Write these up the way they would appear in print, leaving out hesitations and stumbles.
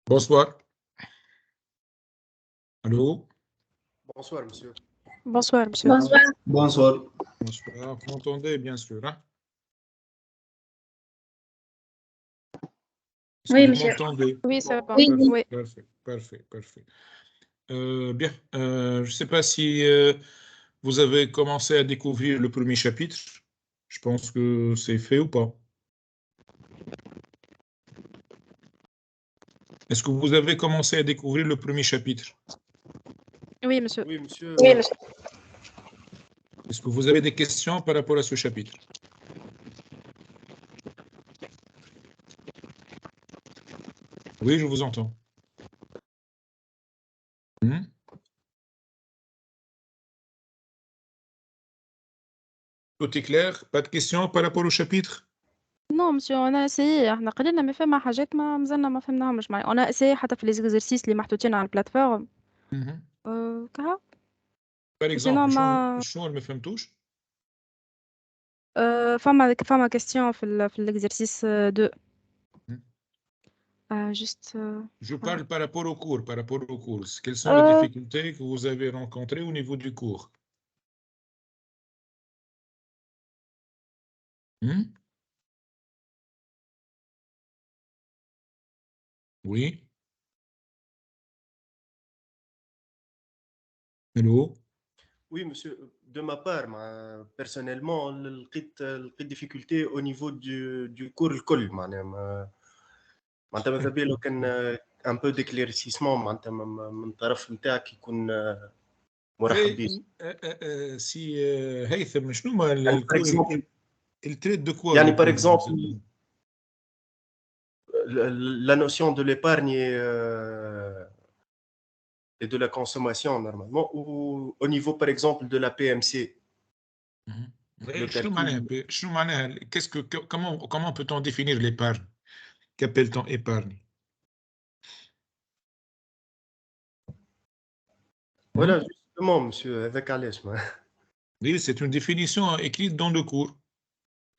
Bonsoir. Allô? Bonsoir, monsieur. Bonsoir, monsieur. Bonsoir. Bonsoir. Bonsoir. Vous m'entendez, bien sûr, hein? Est-ce Oui, que vous monsieur. m'entendez? Oui, c'est bon. Oui, Oui. Parfait, parfait, parfait. Bien, je ne sais pas si vous avez commencé à découvrir le premier chapitre. Je pense que c'est fait ou pas. Est-ce que vous avez commencé à découvrir le premier chapitre? Oui, monsieur. Oui, monsieur. Oui, monsieur. Est-ce que vous avez des questions par rapport à ce chapitre? Oui, je vous entends. Tout est clair? Pas de questions par rapport au chapitre? Non, monsieur, انا essayé. احنا قلنا ما فما حاجات ما مازلنا ما فهمناهمش معايا. انا essayé حتى في ليزيكزرسيس اللي محطوطين على البلاتفورم. كها. Par sinon exemple, ما شنو ما فهمتوش؟ فما question في l'exercice 2. Juste. Je parle par rapport au cours, Quelles sont les difficultés que vous avez rencontrées au niveau du cours? Oui. Hello? Oui, monsieur. De ma part, personnellement, لقيت difficulté au niveau du cours الكل معناها ماذا بيا لو كان un peu d'éclaircissement معناتها من طرف نتاعك يكون مرحب به. سي هيثم شنو هما يعني par exemple, التريت دو كوا يعني par exemple la notion de l'épargne et de la consommation normalement, ou au niveau par exemple de la PMC. شنو معناها qu'est-ce que comment peut-on définir l'épargne? Qu'appelle-t-on épargne? Voilà, justement, monsieur, avec Alès. Oui, c'est une définition écrite dans le cours.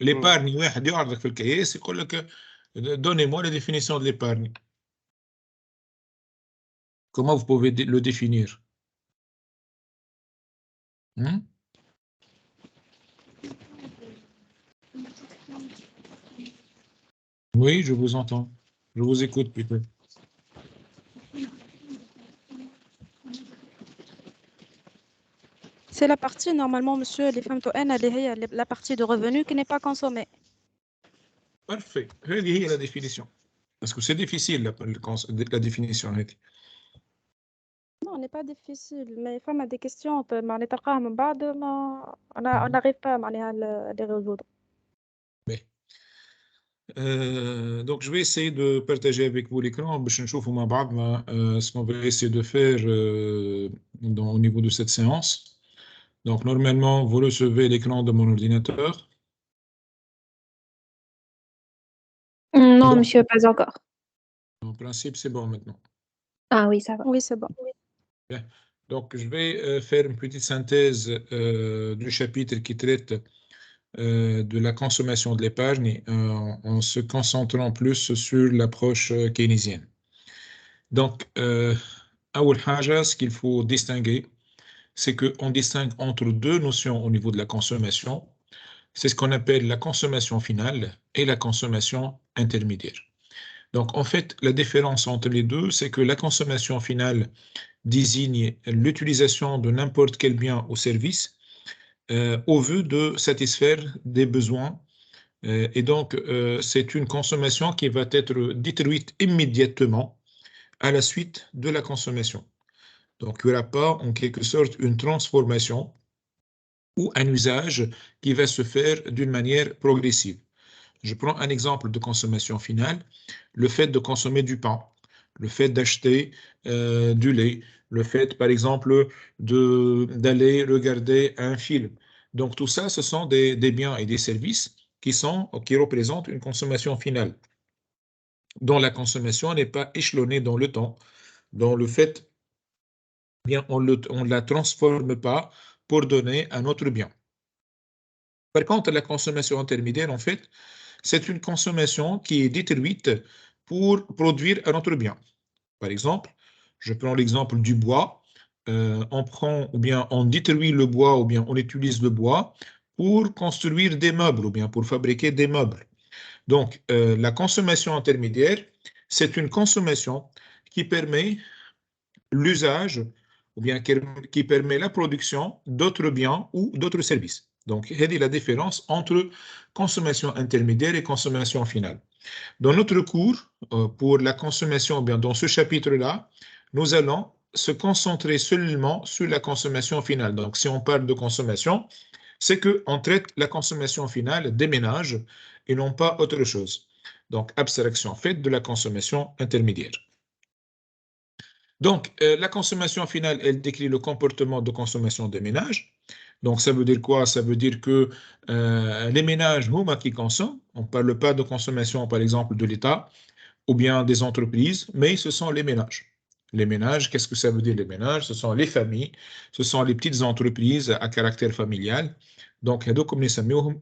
L'épargne, واحد يعرضك في الكياس يقول لك donnez-moi la définition de l'épargne. Comment vous pouvez le définir? Oui, je vous entends. Je vous écoute plutôt. C'est la partie, normalement, monsieur, اللي فهمتوا أنا اللي هي la partie de revenu qui n'est pas consommée. Parfait. هذه هي la définition. Parce que c'est difficile la définition. Non, elle n'est pas difficile, mais فما des questions ما نتلقاها من بعد ما on n'arrive pas معناها à les résoudre. Donc, je vais essayer de partager avec vous l'écran. Ce qu'on va essayer de faire au niveau de cette séance. Donc, normalement, vous recevez l'écran de mon ordinateur. Non, monsieur, pas encore. En principe, c'est bon maintenant. Ah oui, ça va. Oui, c'est bon. Bien. Donc, je vais faire une petite synthèse du chapitre qui traite de la consommation de l'épargne en se concentrant plus sur l'approche keynésienne. Donc, أول حاجة, ce qu'il faut distinguer, c'est qu'on distingue entre deux notions au niveau de la consommation. C'est ce qu'on appelle la consommation finale et la consommation intermédiaire. Donc, en fait, la différence entre les deux, c'est que la consommation finale désigne l'utilisation de n'importe quel bien ou service au vu de satisfaire des besoins. Et donc, c'est une consommation qui va être détruite immédiatement à la suite de la consommation. Donc, il n'y aura pas en quelque sorte une transformation ou un usage qui va se faire d'une manière progressive. Je prends un exemple de consommation finale, le fait de consommer du pain, le fait d'acheter du lait, le fait, par exemple, d'aller regarder un film. Donc, tout ça, ce sont des biens et des services qui représentent une consommation finale, dont la consommation n'est pas échelonnée dans le temps, dont le fait, bien, on ne la transforme pas pour donner un autre bien. Par contre, la consommation intermédiaire, en fait, c'est une consommation qui est détruite pour produire un autre bien. Par exemple, je prends l'exemple du bois. On prend ou bien on détruit le bois ou bien on utilise le bois pour construire des meubles ou bien pour fabriquer des meubles. Donc, la consommation intermédiaire, c'est une consommation qui permet l'usage ou bien qui permet la production d'autres biens ou d'autres services. Donc, c'est la différence entre consommation intermédiaire et consommation finale. Dans notre cours, pour la consommation, bien dans ce chapitre-là, nous allons se concentrer seulement sur la consommation finale. Donc, si on parle de consommation, c'est qu'on traite la consommation finale des ménages et non pas autre chose. Donc, abstraction faite de la consommation intermédiaire. Donc, la consommation finale, elle décrit le comportement de consommation des ménages. Donc, ça veut dire quoi? Ça veut dire que les ménages, qui consomment, on ne parle pas de consommation, par exemple, de l'État ou bien des entreprises, mais ce sont les ménages. Les ménages, qu'est-ce que ça veut dire les ménages? Ce sont les familles, ce sont les petites entreprises à caractère familial. Donc, comme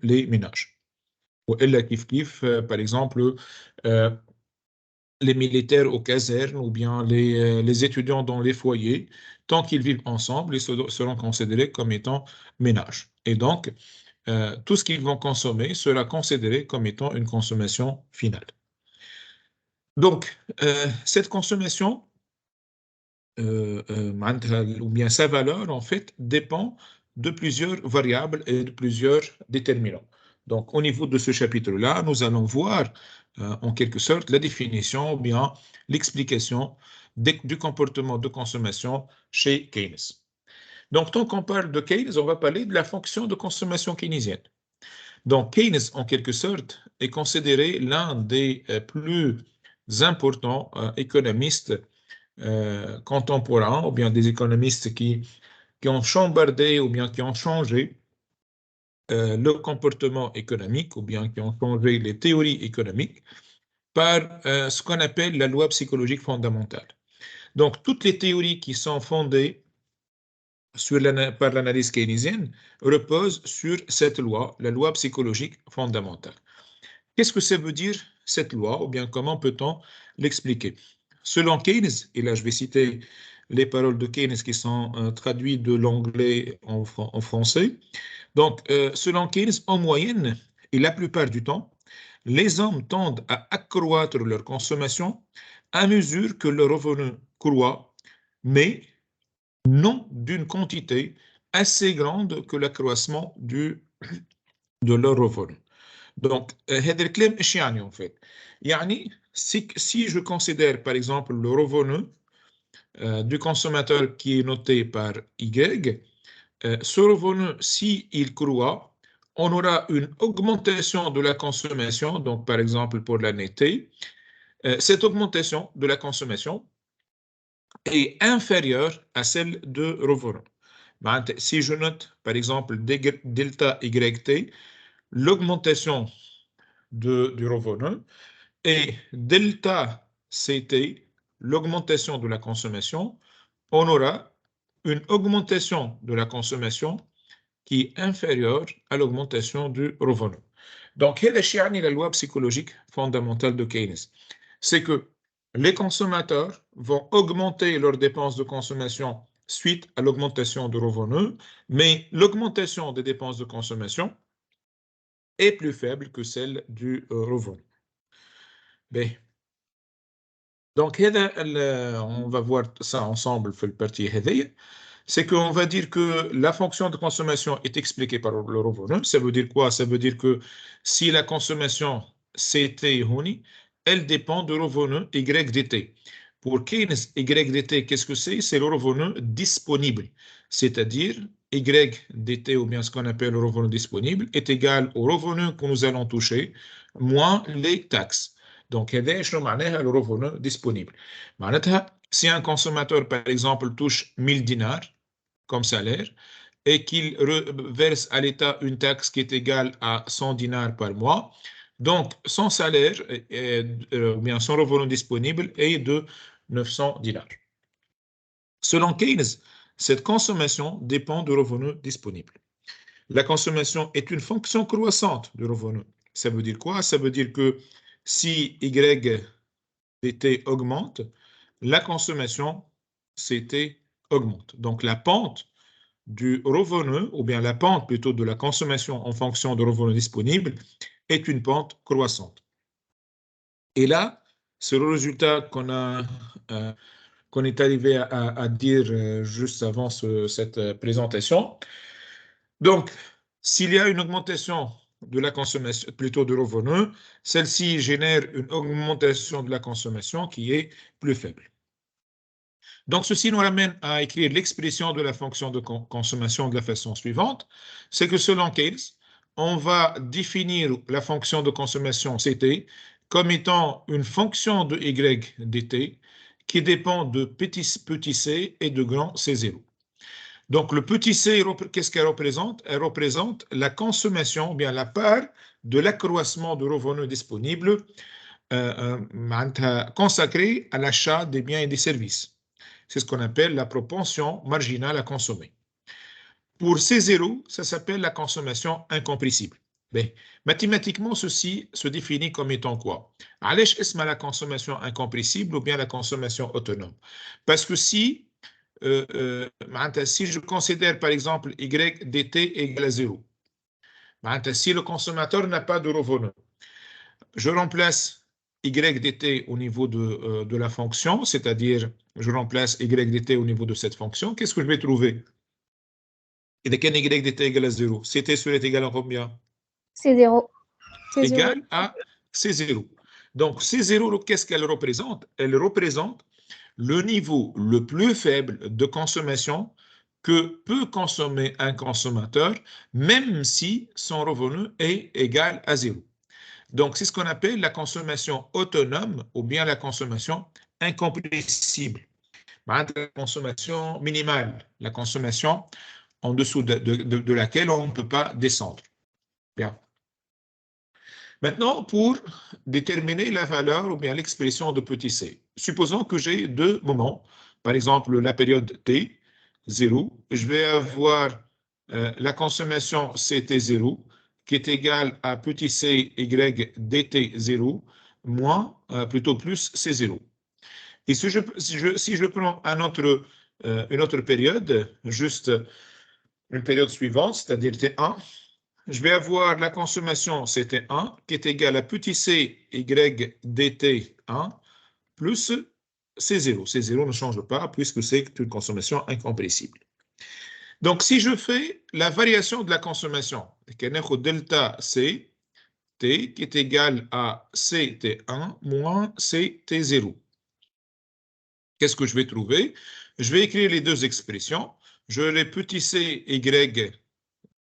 les ménages. Ou par exemple, les militaires aux casernes ou bien les étudiants dans les foyers, tant qu'ils vivent ensemble, ils seront considérés comme étant ménages. Et donc, tout ce qu'ils vont consommer sera considéré comme étant une consommation finale. Donc, cette consommation, ou bien sa valeur, en fait, dépend de plusieurs variables et de plusieurs déterminants. Donc, au niveau de ce chapitre-là, nous allons voir, en quelque sorte, la définition ou bien l'explication du comportement de consommation chez Keynes. Donc, tant qu'on parle de Keynes, on va parler de la fonction de consommation keynésienne. Donc, Keynes, en quelque sorte, est considéré l'un des plus importants économistes contemporains, ou bien des économistes qui ont chambardé ou bien qui ont changé le comportement économique ou bien qui ont changé les théories économiques par ce qu'on appelle la loi psychologique fondamentale. Donc, toutes les théories qui sont fondées par l'analyse keynésienne reposent sur cette loi, la loi psychologique fondamentale. Qu'est-ce que ça veut dire, cette loi, ou bien comment peut-on l'expliquer? Selon Keynes, et là je vais citer les paroles de Keynes qui sont traduites de l'anglais en français. Donc, selon Keynes, en moyenne, et la plupart du temps, les hommes tendent à accroître leur consommation à mesure que leur revenu croît, mais non d'une quantité assez grande que l'accroissement de leur revenu. Donc, هذا الكلام ايش يعني en fait؟ يعني si je considère par exemple le revenu du consommateur qui est noté par Y, ce revenu, s'il croît, on aura une augmentation de la consommation, donc par exemple pour l'année T, cette augmentation de la consommation est inférieure à celle de revenu. Si je note par exemple delta YT, l'augmentation du revenu, et delta CT, l'augmentation de la consommation, on aura une augmentation de la consommation qui est inférieure à l'augmentation du revenu. Donc, la loi psychologique fondamentale de Keynes, c'est que les consommateurs vont augmenter leurs dépenses de consommation suite à l'augmentation du revenu, mais l'augmentation des dépenses de consommation est plus faible que celle du revenu. Bien. Donc, on va voir ça ensemble في الpartie هذه. C'est qu'on va dire que la fonction de consommation est expliquée par le revenu. Ça veut dire quoi? Ça veut dire que si la consommation CT honi, elle dépend du revenu YDT. Pour Keynes, YDT, qu'est-ce que c'est? C'est le revenu disponible. C'est-à-dire YDT, ou bien ce qu'on appelle le revenu disponible, est égal au revenu que nous allons toucher, moins les taxes. Donc, هذا شنو معناها le revenu disponible. معناتها si un consommateur, par exemple, touche 1000 dinars comme salaire et qu'il verse à l'État une taxe qui est égale à 100 dinars par mois, donc son salaire, bien son revenu disponible est de 900 dinars. Selon Keynes, cette consommation dépend du revenu disponible. La consommation est une fonction croissante du revenu. Ça veut dire quoi? Ça veut dire que si YDT augmente, la consommation CT augmente. Donc, la pente du revenu, ou bien la pente plutôt de la consommation en fonction du revenu disponible, est une pente croissante. Et là, c'est le résultat qu'on est arrivé à dire juste avant cette présentation. Donc, s'il y a une augmentation de la consommation, plutôt de revenu, celle-ci génère une augmentation de la consommation qui est plus faible. Donc, ceci nous ramène à écrire l'expression de la fonction de consommation de la façon suivante. C'est que selon Keynes, on va définir la fonction de consommation CT comme étant une fonction de Y dt qui dépend de petit c et de grand C0. Donc, le petit c, qu'est-ce qu'elle représente? Elle représente la consommation, ou bien la part de l'accroissement de revenus disponibles consacrée à l'achat des biens et des services. C'est ce qu'on appelle la propension marginale à consommer. Pour C0, ça s'appelle la consommation incompressible. Mais mathématiquement, ceci se définit comme étant quoi? Allège est-ce la consommation incompressible ou bien la consommation autonome? Parce que si je considère par exemple Y dt égale à 0, si le consommateur n'a pas de revenu, je remplace Y dt au niveau de la fonction, c'est-à-dire je remplace Y dt au niveau de cette fonction, qu'est-ce que je vais trouver? Et de quel Y dt égale à 0? CT sur est égal à combien? C'est 0. Égal à C0. Donc C0, qu'est-ce qu'elle représente? Elle représente le niveau le plus faible de consommation que peut consommer un consommateur, même si son revenu est égal à 0. Donc, c'est ce qu'on appelle la consommation autonome ou bien la consommation incompressible. La consommation minimale, la consommation en dessous de laquelle on ne peut pas descendre. Bien. Maintenant, pour déterminer la valeur ou bien l'expression de petit c, supposons que j'ai deux moments, par exemple la période t, 0, je vais avoir la consommation CT0 qui est égale à petit c y dt0 moins, plutôt plus C0. Et si je prends une autre période, juste une période suivante, c'est-à-dire T1, je vais avoir la consommation CT1 qui est égale à petit c y dt1 plus C0. C0 ne change pas puisque c'est une consommation incompressible. Donc, si je fais la variation de la consommation, delta C, T qui est égal à CT1 moins CT0, qu'est-ce que je vais trouver? Je vais écrire les deux expressions. Je les petit c y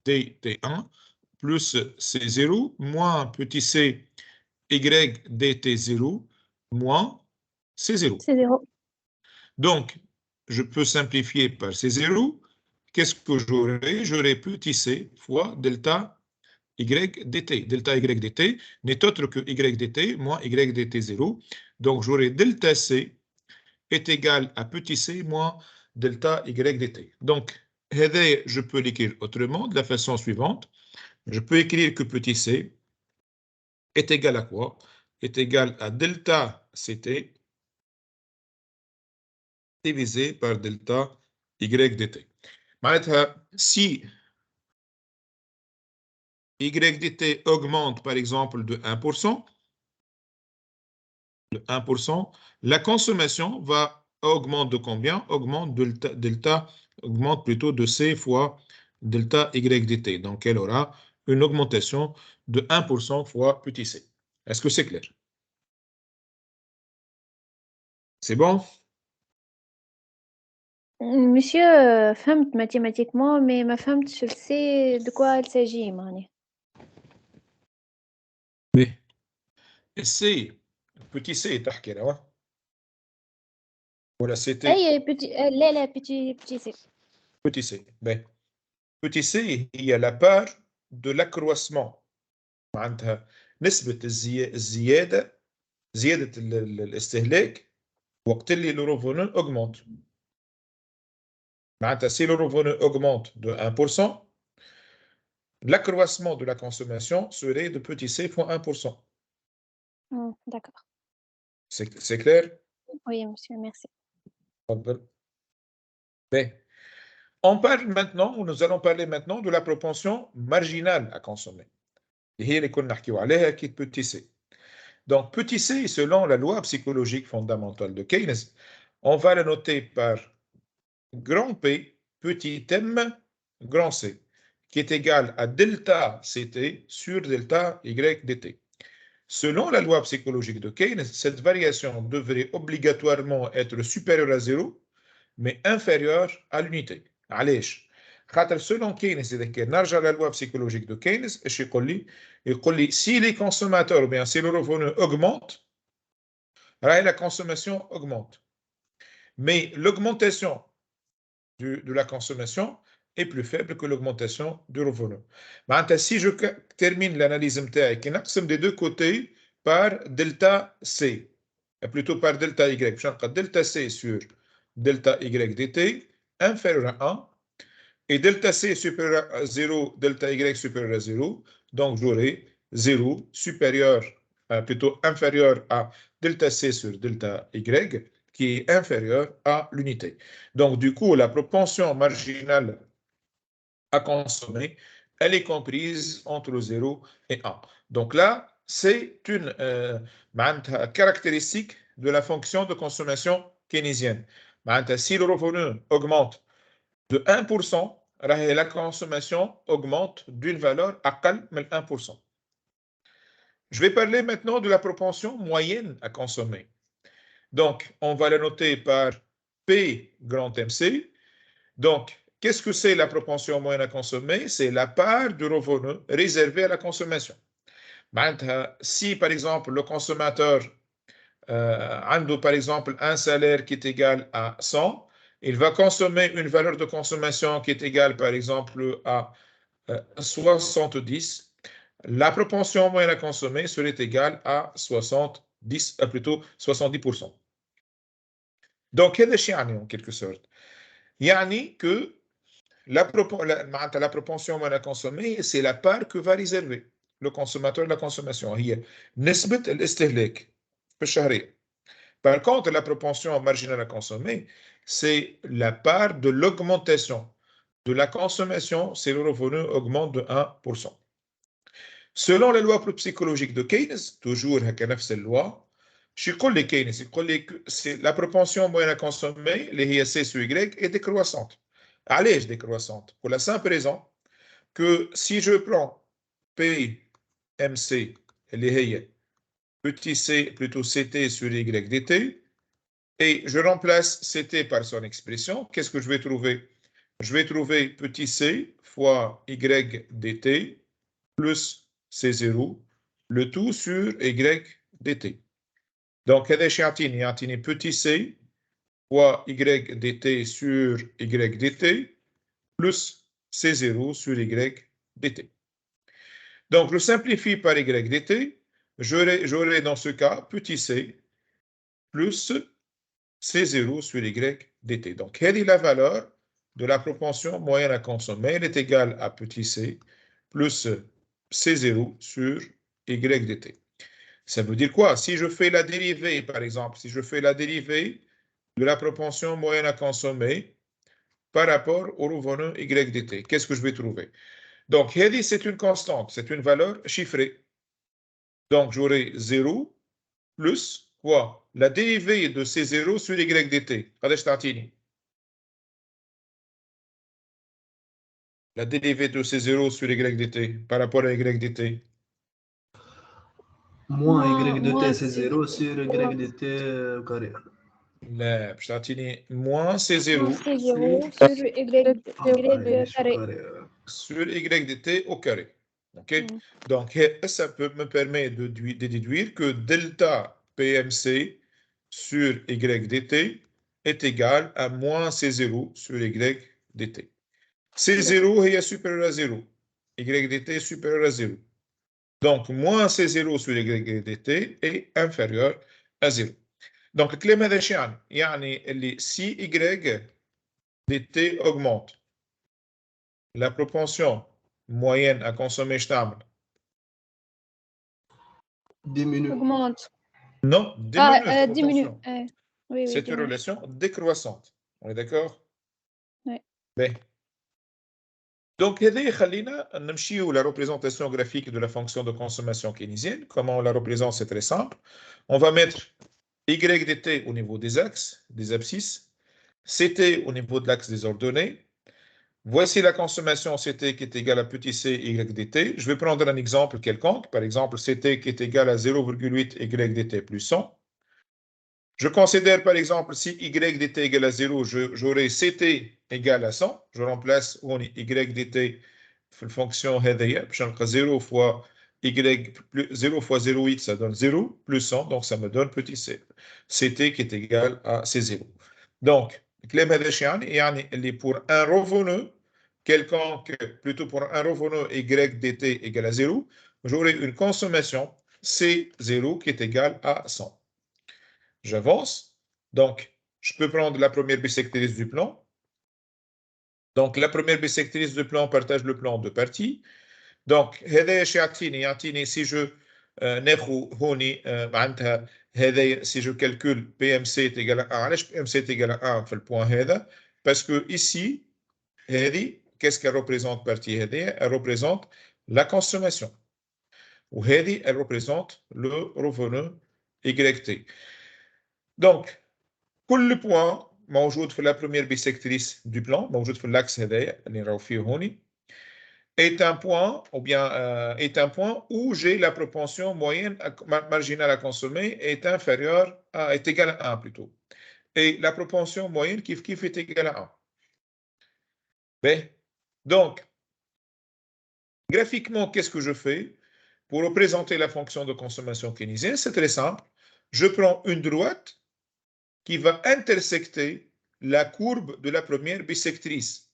dt1 plus C0 moins petit c y dt0 moins C0. C'est 0. Donc, je peux simplifier par C0. Qu'est-ce que j'aurai? J'aurai petit c fois delta y dt. Delta y dt n'est autre que y dt moins y dt0. Donc, j'aurai delta c est égal à petit c moins delta y dt. Donc, je peux l'écrire autrement de la façon suivante. Je peux écrire que petit c est égal à quoi? Est égal à delta ct divisé par delta y dt. Si y dt augmente par exemple de 1%, la consommation va augmente de combien? Augmente delta augmente plutôt de C fois delta Y dt. Donc, elle aura une augmentation de 1% fois petit c. Est-ce que c'est clair? C'est bon? Monsieur, فهمت mathématiquement, mais ma femme, je sais de quoi il s'agit, معني. Oui. C, petit c تحكي là, ولا CT? أي petit, لا petit c. Petit c. Ben, petit c, il y a la part de l'accroissement. معناتها نسبة الزيادة زيادة الاستهلاك وقت اللي le revenu augmente. Si le revenu augmente de 1%, l'accroissement de la consommation serait de petit c fois 1%. D'accord. C'est clair? Oui, monsieur, merci. On parle maintenant, ou nous allons parler maintenant de la propension marginale à consommer. Et les qui est petit c. Donc, petit c, selon la loi psychologique fondamentale de Keynes, on va le noter par grand P, petit m, grand C, qui est égal à delta CT sur delta Y dt. Selon la loi psychologique de Keynes, cette variation devrait obligatoirement être supérieure à 0, mais inférieure à l'unité. علاش؟ خاطر selon Keynes, إذا نرجع la loi psychologique de Keynes, ايش يقول لي؟ يقول لي si les consommateurs, ou bien si le revenu augmente, la consommation augmente. Mais l'augmentation de la consommation est plus faible que l'augmentation du revenu. Si je termine l'analyse MTI, نقسم des deux côtés par delta C, plutôt par delta Y. Delta C sur delta Y dt inférieur à 1 et delta C supérieur à 0, delta Y supérieur à 0. Donc j'aurai 0 supérieur, plutôt inférieur à delta C sur delta Y, qui est inférieur à l'unité. Donc, du coup, la propension marginale à consommer, elle est comprise entre 0 et 1. Donc là, c'est une caractéristique de la fonction de consommation keynésienne. Si le revenu augmente de 1%, la consommation augmente d'une valeur aqal de 1%. Je vais parler maintenant de la propension moyenne à consommer. Donc, on va la noter par P grand MC. Donc, qu'est-ce que c'est la propension moyenne à consommer? C'est la part du revenu réservée à la consommation. Si, par exemple, le consommateur a, par exemple, un salaire qui est égal à 100, il va consommer une valeur de consommation qui est égale, par exemple, à 70. La propension moyenne à consommer serait égale à 70, plutôt 70%. Donc, هذا الشيء يعني en quelque sorte. يعني que la propension moyenne à consommer, c'est la part que va réserver le consommateur de la consommation. هي نسبة الاستهلاك في الشهرية. Par contre, la propension marginale à consommer, c'est la part de l'augmentation de la consommation si le revenu augmente de 1%. Selon la loi psychologique de Keynes, toujours نفس اللoi, يقول لي كينز يقول لي la propension moyenne à consommer اللي هي C sur Y est décroissante. علاش décroissante? Pour la simple raison que si je prends PMC اللي هي petit c plutôt CT sur Y dt et je remplace CT par son expression, qu'est-ce que je vais trouver? Je vais trouver petit c fois Y dt plus C0, le tout sur Y dt. Donc, هذا الشيء يعطيني petit c fois Y dt sur Y dt plus C0 sur Y dt. Donc, je simplifie par Y dt. J'aurai dans ce cas petit c plus C0 sur Y dt. Donc, quelle est la valeur de la propension moyenne à consommer? Elle est égale à petit c plus C0 sur Y dt. Ça veut dire quoi? Si je fais la dérivée, par exemple, si je fais la dérivée de la propension moyenne à consommer par rapport au revenu Y dt, qu'est-ce que je vais trouver? Donc, c'est une constante, c'est une valeur chiffrée. Donc, j'aurai 0 plus quoi? La dérivée de C0 sur Y dt. La dérivée de C0 sur Y dt par rapport à Y dt. Moins Y dt c'est 0 sur Y dt au carré. لا باش تعطيني moins C0 sur Y carré. sur Y dt au carré. Ok. Donc, ça peut me permettre de déduire que delta PMC sur Y dt est égal à moins C0 sur Y dt. C0 est supérieur à 0. Y dt est supérieur à 0. Donc, moins C0 sur Y dt est inférieur à 0. Donc, الكلام هذا شو يعني اللي si Y dt augmente, la propension moyenne à consommer شتعمل؟ Diminue. Augmente. Non, diminue. Diminue. Oui, C'est une dis-moi. relation décroissante. On est d'accord? Oui. Bien. Donc, هذا يخلينا نمشيو la représentation graphique de la fonction de consommation keynésienne. Comment on la représente? C'est très simple. On va mettre y dt au niveau des axes, des abscisses, ct au niveau de l'axe des ordonnées. Voici la consommation ct qui est égale à petit c y dt. Je vais prendre un exemple quelconque. Par exemple, ct qui est égal à 0,8 y dt plus 100. Je considère par exemple si y dt égale à 0, j'aurai ct égale à 100. Je remplace y dt la fonction هذيا باش نلقى 0 fois y plus 0 fois 0,8 ça donne 0 plus 100 donc ça me donne petit c. ct qui est égal à c0. Donc الكلام هذا اش يعني اللي pour un revenu quelconque, plutôt pour un revenu y dt égale à 0, j'aurai une consommation c0 qui est égale à 100. J'avance. Donc, je peux prendre la première bisectrice du plan. Donc, la première bisectrice du plan partage le plan en deux parties. Donc, si je si je calcule PMC est égal à 1, PMC est égal à 1 في البوان هذا parce que ici, qu'est-ce qu'elle représente partie elle représente la consommation. Ou elle représente le revenu YT. Donc, كل point موجود في la première bisectrice du plan موجود في l'axe هذايا اللي نراو فيه هوني est un point ou bien est un point où j'ai la propension moyenne marginale à consommer est inférieure à est égale à 1 plutôt. Et la propension moyenne kif est égale à 1. Ben, donc graphiquement, qu'est-ce que je fais pour représenter la fonction de consommation keynésienne? C'est très simple. Je prends une droite qui va intersecter la courbe de la première bisectrice.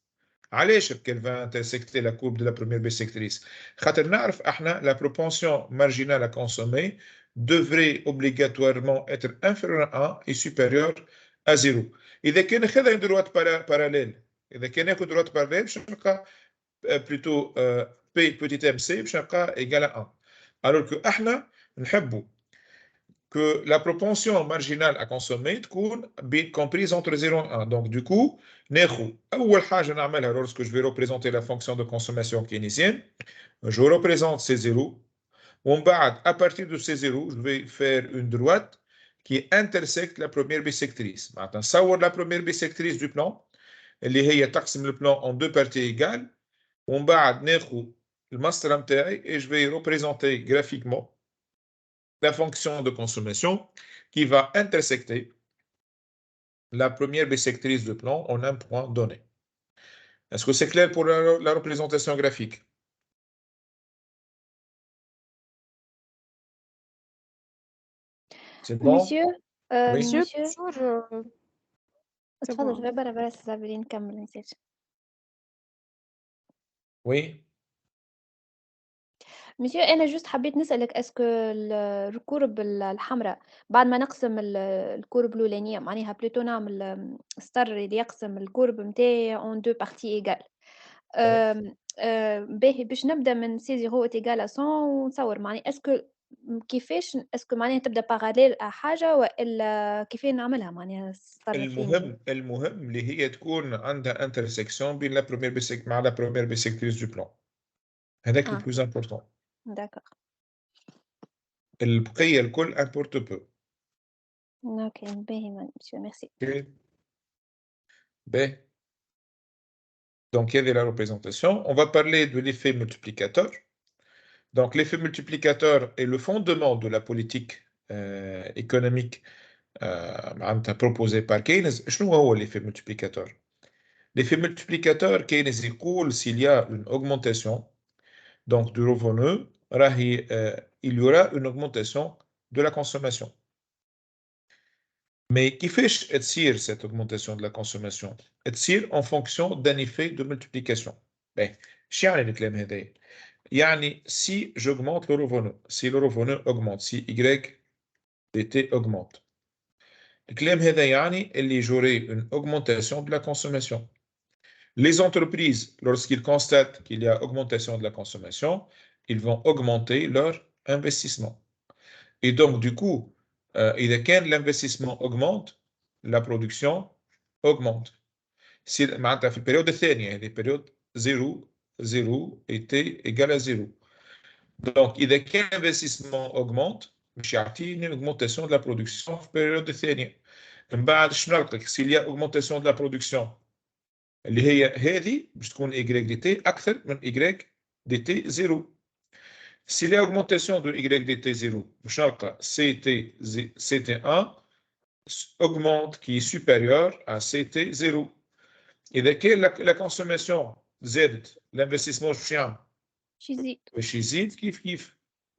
علاش qu'elle va intersecter la courbe de la première bisectrice? خاطر نعرف احنا la propension marginale à consommer devrait obligatoirement être inférieure à 1 et supérieure à 0. إذا كان خذ une droite parallèle إذا كان ياخذ droite parallèle باش نلقى plutôt P petit mc باش نلقى égal à 1. Alors que احنا نحبوا que la propension marginale à consommer est comprise entre 0 et 1. Donc, du coup, lorsque je vais représenter la fonction de consommation keynésienne, je représente ces zéros. À partir de ces zéros, je vais faire une droite qui intersecte la première bisectrice. Maintenant, ça la première bisectrice du plan, اللي هي تقسم le plan en deux parties égales. ومن بعد ناخذ المسطره نتاعي et je vais représenter graphiquement la fonction de consommation qui va intersecter la première bisectrice de plan en un point donné. Est-ce que c'est clair pour la représentation graphique? C'est bon? Monsieur, Oui. Monsieur, monsieur bonjour. C'est اتفضل bon. شوية برا سابرين نكمل نسيت. Oui. مسيو انا جوست حبيت نسالك اسكو الكورب الحمراء بعد ما نقسم الكورب الاولانيه معناها بلوتو نعمل ستار اللي يقسم الكورب نتاعي اون دو بارتي ايغال باهي باش نبدا من سي زيرو ايغال 100 ونصور معناها اسكو كيفاش اسكو معناها تبدا باراليل حاجه والا كيفاش نعملها معناها ستار المهم اللي هي تكون عندها انترسكسيون بين لا بروميير بيسك مع لا بروميير بيسكتريس دو بلان هذاك لو بلوز امبورطون. داكور. البقيه الكل امبورت بو. اوكي باهي مسيو ميرسي. باهي. Donc, il y a de la représentation. On va parler de l'effet multiplicateur. Donc, l'effet multiplicateur est le fondement de la politique économique proposée par Keynes. Qu'est-ce que l'effet multiplicateur? L'effet multiplicateur, Keynes dit s'il y a une augmentation donc, du revenu, il y aura une augmentation de la consommation. Mais qui fait cette augmentation de la consommation? Elle en fonction d'un effet de multiplication. Ben, si j'augmente le revenu, si le revenu augmente, si Y dt augmente, j'aurai une augmentation de la consommation. Les entreprises, lorsqu'ils constatent qu'il y a augmentation de la consommation, ils vont augmenter leur investissement. Et donc, du coup, l'investissement augmente, la production augmente. Si la période الثانية هذه période 0 0 et t égale à 0. Donc إذا كان l'investissement augmente باش يعطيني une augmentation de la production في période الثانية. من بعد شنو نلقى s'il y a augmentation de la production اللي هي هذه باش تكون y dt أكثر من y dt 0. S'il y a augmentation de y dt 0 باش نلقى ct1 augmente qui est supérieur à ct0. إذا كان la consommation زادت l'investissement باش يزيد كيف.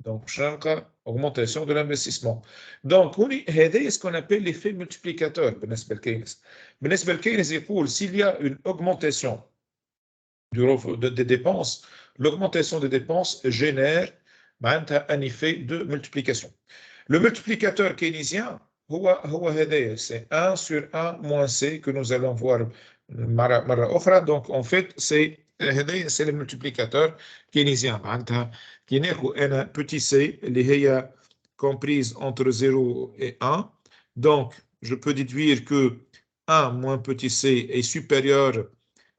Donc باش نلقى augmentation de l'investissement. Donc هذا ce qu'on appelle l'effet multiplicateur بالنسبة لكينز يقول s'il y a une augmentation des dépenses, l'augmentation des dépenses génère un effet de multiplication. Le multiplicateur keynésien c'est 1 sur 1 moins c que nous allons voir مرة أخرى. Donc en fait c'est le multiplicateur keynésien. كي ناخذ أنا petit c اللي هي comprise entre 0 et 1. Donc je peux déduire que 1 moins petit c est supérieur.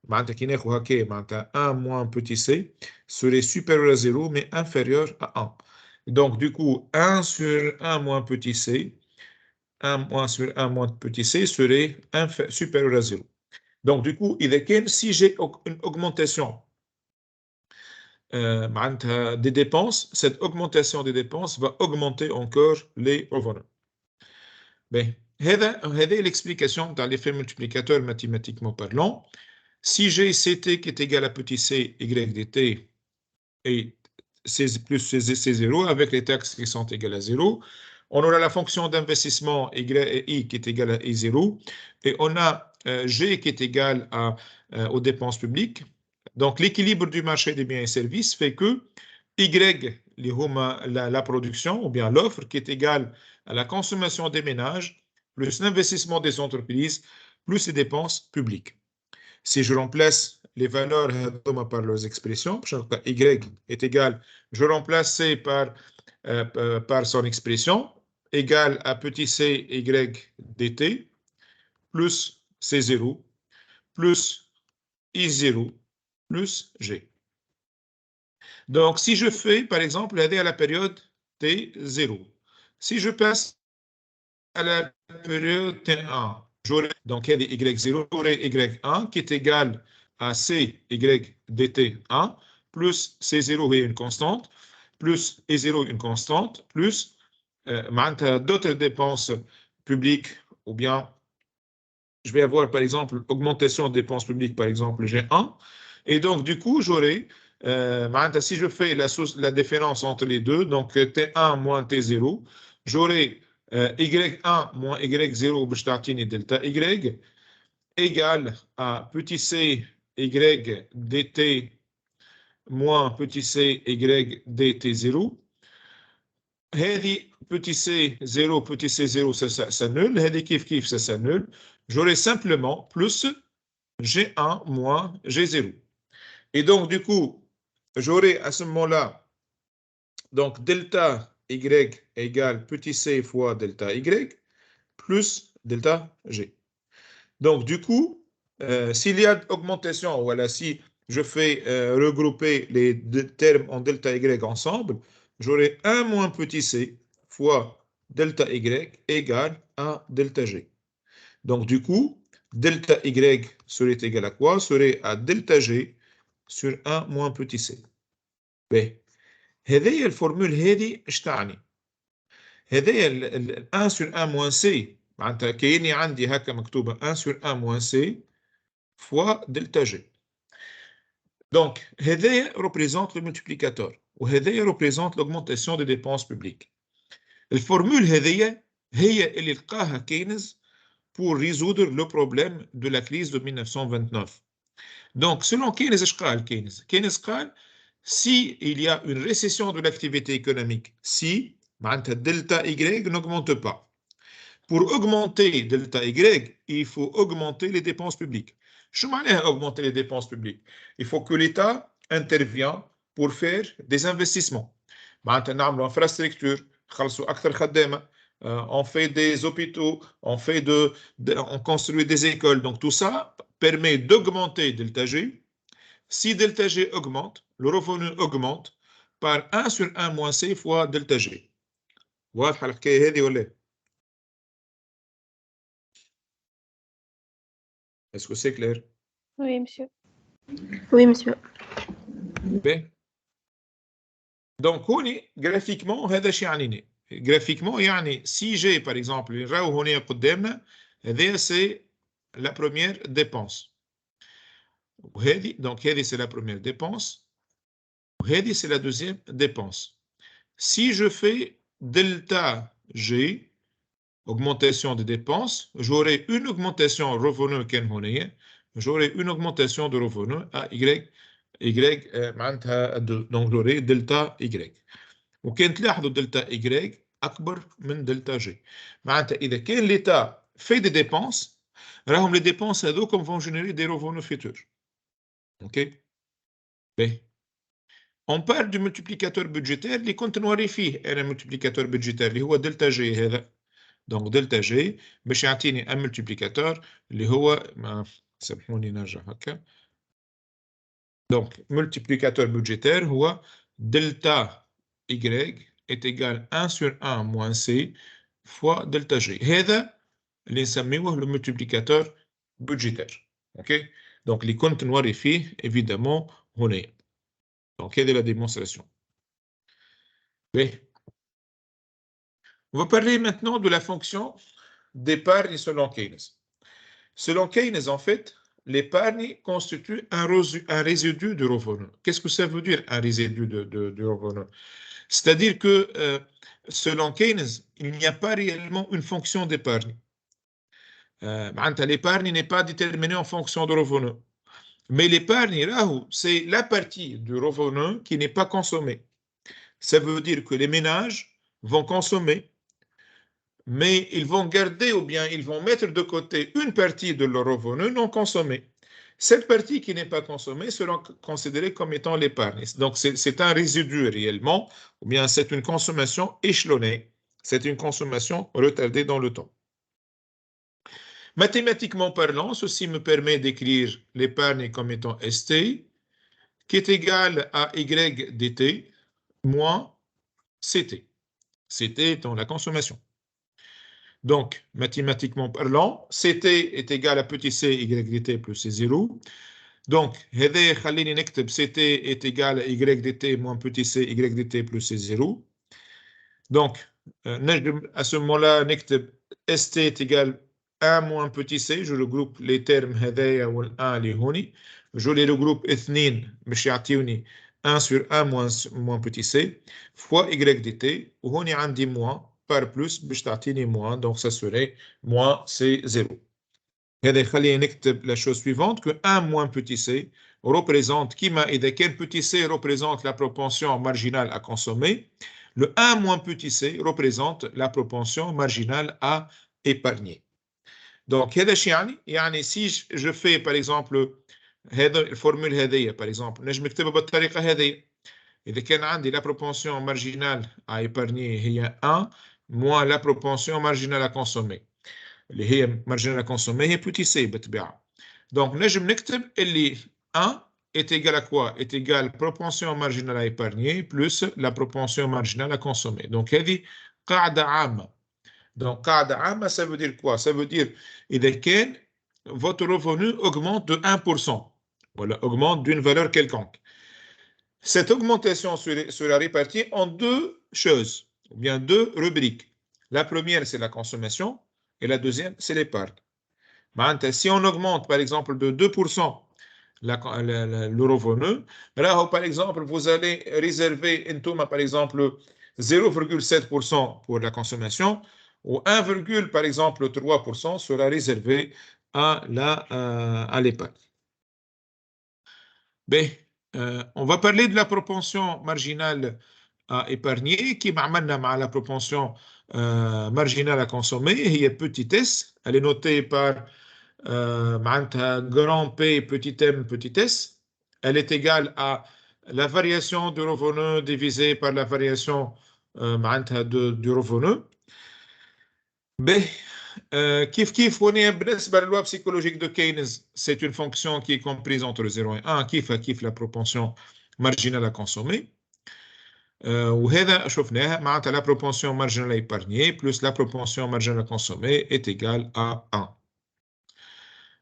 1 moins petit c serait supérieur à 0 mais inférieur à 1. Donc du coup 1 sur 1 moins petit c, 1 moins sur 1 moins petit c serait supérieur à 0. Donc du coup si j'ai une augmentation des dépenses, cette augmentation des dépenses va augmenter encore les revenus. Ben, c'est l'explication dans l'effet multiplicateur mathématiquement parlant. Si j'ai ct qui est égal à petit c y dt et c plus c0 avec les taxes qui sont égales à 0, on aura la fonction d'investissement y qui est égale à i0 et on a g qui est égal aux dépenses publiques. Donc l'équilibre du marché des biens et services fait que y, la production ou bien l'offre qui est égale à la consommation des ménages plus l'investissement des entreprises plus les dépenses publiques. Si je remplace les valeurs par leurs expressions, y est égal, je remplace c par son expression, égal à petit c y dt, plus c0, plus i0, plus g. Donc, si je fais, par exemple, à la période t0, si je passe à la période t1, donc il y a y0, j'aurai y1 qui est égal à c y dt1 plus c0 est une constante, plus e0 une constante, plus d'autres dépenses publiques ou bien je vais avoir par exemple augmentation des dépenses publiques par exemple G1 et donc du coup j'aurai si je fais la différence entre les deux, donc T1 moins T0, j'aurai Y1 moins Y0 باش تعطيني delta Y égale à petit c Y dt moins petit c Y dt0. هذه petit c0 petit c0 ça s'annule, هذه كيف ça s'annule. J'aurai simplement plus G1 moins G0. Et donc du coup j'aurai à ce moment-là donc delta Y égale petit c fois delta Y plus delta G. Donc du coup, s'il y a augmentation, voilà, si je fais regrouper les deux termes en delta Y ensemble, j'aurai 1 moins petit c fois delta Y égale à delta G. Donc du coup, delta Y serait égal à quoi? Serait à delta G sur 1 moins petit c. B. هذه الفورمول هذه ايش تعني؟ هذه 1 sur 1 moins c معناتها كأني عندي هكا مكتوبة 1 sur 1 moins c fois delta G. Donc هذا représente le multiplicateur وهذا représente l'augmentation des dépenses publiques. الفورمول هذه هي اللي لقاها كينز pour résoudre le problème de la crise de 1929. Donc selon Keynes ايش قال كينز؟ كينز قال si il y a une récession de l'activité économique, si delta Y n'augmente pas. Pour augmenter delta Y, il faut augmenter les dépenses publiques. Je m'en augmenter les dépenses publiques. Il faut que l'État intervienne pour faire des investissements. نعملوا infrastructure, خلصوا أكثر خدامة, on fait des hôpitaux, on construit des écoles. Donc tout ça permet d'augmenter delta G. Si delta G augmente, le revenu augmente par 1 sur 1 moins C fois delta G. واضحة الحكاية هذه ولا؟ Est-ce que c'est clair? Oui, monsieur. Oui, monsieur. Bien. Donc, graphiquement, هذا شيء يعنيني. Graphiquement, يعني si j'ai par exemple اللي راهو هنا قدامنا هذه c'est la première dépense. وهذه donc هذه c'est la première dépense. وهذه c'est la deuxième dépense. Si je fais delta G, augmentation des dépenses, j'aurai une augmentation revenu كان هنا, j'aurai une augmentation de revenu à Y معناتها 2. Donc j'aurai delta Y. وكان تلاحظوا دلتا Y أكبر من دلتا G. معناتها إذا كان l'État fait des dépenses, راهم les dépenses هذوكم vont générer des revenus futurs. OK. B. On parle du multiplicateur budgétaire اللي كنت نوري فيه أنا multiplicateur budgétaire اللي هو دلتا G هذا. Donc دلتا G باش يعطيني un multiplicateur اللي هو سامحوني نرجع هكا. Donc multiplicateur budgétaire هو delta Y est égal 1 sur 1 moins C fois delta G. هذا اللي نسميوه le multiplicateur budgétaire. OK. Donc اللي كنت نوري فيه évidemment هنا. Donc هذه la démonstration. Okay. On va parler maintenant de la fonction d'épargne selon Keynes. Selon Keynes, en fait, l'épargne constitue un résidu de revenu. Qu'est-ce que ça veut dire, un résidu de revenu? C'est-à-dire que, selon Keynes, il n'y a pas réellement une fonction d'épargne. L'épargne n'est pas déterminée en fonction de revenu. Mais l'épargne, c'est la partie du revenu qui n'est pas consommée. Ça veut dire que les ménages vont consommer, mais ils vont garder ou bien ils vont mettre de côté une partie de leur revenu non consommé. Cette partie qui n'est pas consommée sera considérée comme étant l'épargne. Donc, c'est un résidu réellement, ou bien c'est une consommation échelonnée. C'est une consommation retardée dans le temps. Mathématiquement parlant, ceci me permet d'écrire l'épargne comme étant ST, qui est égal à Y dt moins CT. CT étant la consommation. Donc, mathématiquement parlant, CT est égal à petit c y dt plus c0. Donc, CT est égal à y dt moins petit c y dt plus c0. Donc, à ce moment-là, ST est égal à 1 moins petit c. Je regroupe les termes هذايا وال1 اللي هوني. Je les regroupe 2 باش يعطيوني 1 sur 1 moins petit c fois y dt. وهوني عندي moins par plus باش تعطيني moins, donc ça serait moins C0. هذا يخليني نكتب la chose suivante, que 1 moins petit c représente, كيما إذا كان petit c représente la propension marginale à consommer, le 1 moins petit c représente la propension marginale à épargner. Donc هذا شيء يعني si je fais par exemple هذا الفورمول هذه par exemple نجم نكتبها بالطريقة هذه. إذا كان عندي la propension marginale à épargner هي 1 moins la propension marginale à consommer. اللي هي marginale à consommer هي petit c بالطبيعة. Donc نجم نكتب اللي 1 est égal à quoi? Est égal propension marginale à épargner plus la propension marginale à consommer. Donc هذه قاعدة عامة. Donc قاعدة عامة ça veut dire quoi? Ça veut dire إذا كان votre revenu augmente de 1%. Voilà, augmente d'une valeur quelconque. Cette augmentation sera répartie en deux choses, ou bien deux rubriques. La première, c'est la consommation, et la deuxième, c'est l'épargne. Si on augmente, par exemple, de 2% le revenu, là, par exemple, vous allez réserver, par exemple, 0,7% pour la consommation, ou 1, par exemple, 3% sera réservé à l'épargne. On va parler de la propension marginale à épargner qui m'amène à la propension marginale à consommer. Il y a petit s, elle est notée par grand P petit m petit s. Elle est égale à la variation du revenu divisé par la variation du revenu. Kif, on est la loi psychologique de Keynes, c'est une fonction qui est comprise entre 0 et 1, kif la propension marginale à consommer. وهذا شفناها معناتها la propension marginale à épargner plus la propension marginale à consommer est égale à 1.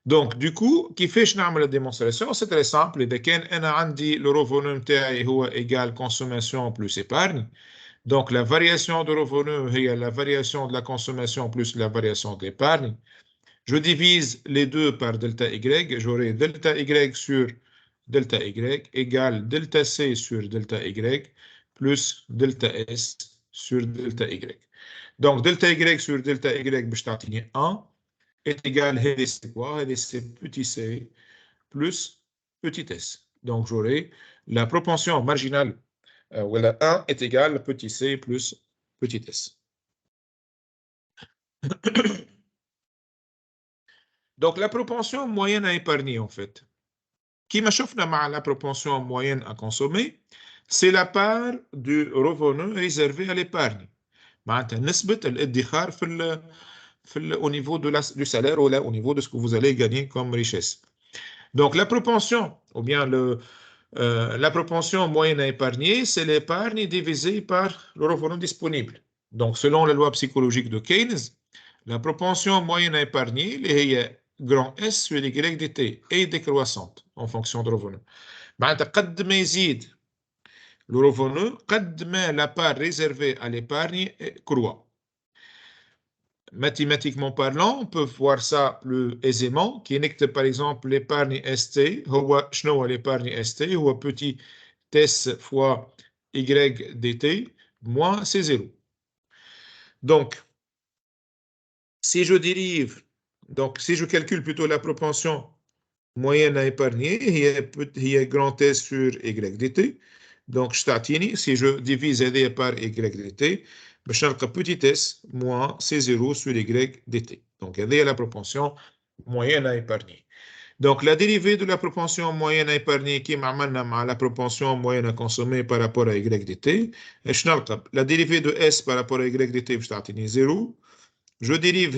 Donc du coup كيفاش نعمل la démonstration c'est très simple إذا كان أنا عندي le revenu نتاعي هو égal consommation plus épargne. Donc, la variation de revenu est la variation de la consommation plus la variation de l'épargne. Je divise les deux par delta Y. J'aurai delta Y sur delta Y égale delta C sur delta Y plus delta S sur delta Y. Donc, delta Y sur delta Y, je t'ai 1 est égal à c'est quoi? C'est petit c plus petit s. Donc, j'aurai la propension marginale où 1 est égal à petit c plus petit s. Donc, la propension moyenne à épargner, en fait, qui m'a chauffé la propension moyenne à consommer, c'est la part du revenu réservé à l'épargne. Au niveau du salaire ou là, au niveau de ce que vous allez gagner comme richesse. Donc, la propension, ou bien la propension moyenne à épargner, c'est l'épargne divisée par le revenu disponible. Donc, selon la loi psychologique de Keynes, la propension moyenne à épargner est grand S sur Y dt est décroissante en fonction du revenu. قد ما يزيد le revenu, قد ما la part réservée à l'épargne croît. Mathématiquement parlant, on peut voir ça plus aisément. Qui est par exemple l'épargne ST, l'épargne ST, ou petit S fois Y dt, moins c'est 0. Donc, si je dérive, donc si je calcule plutôt la propension moyenne à épargner, il y a grand S sur Y dt. Donc, si je divise AD par Y dt, je vais petit s moins C0 sur Y dt. Donc, AD est la propension moyenne à épargner. Donc, la dérivée de la propension moyenne à épargner qui m'a la propension moyenne à consommer par rapport à Y dt, la dérivée de S par rapport à Y dt, je vais 0. Je dérive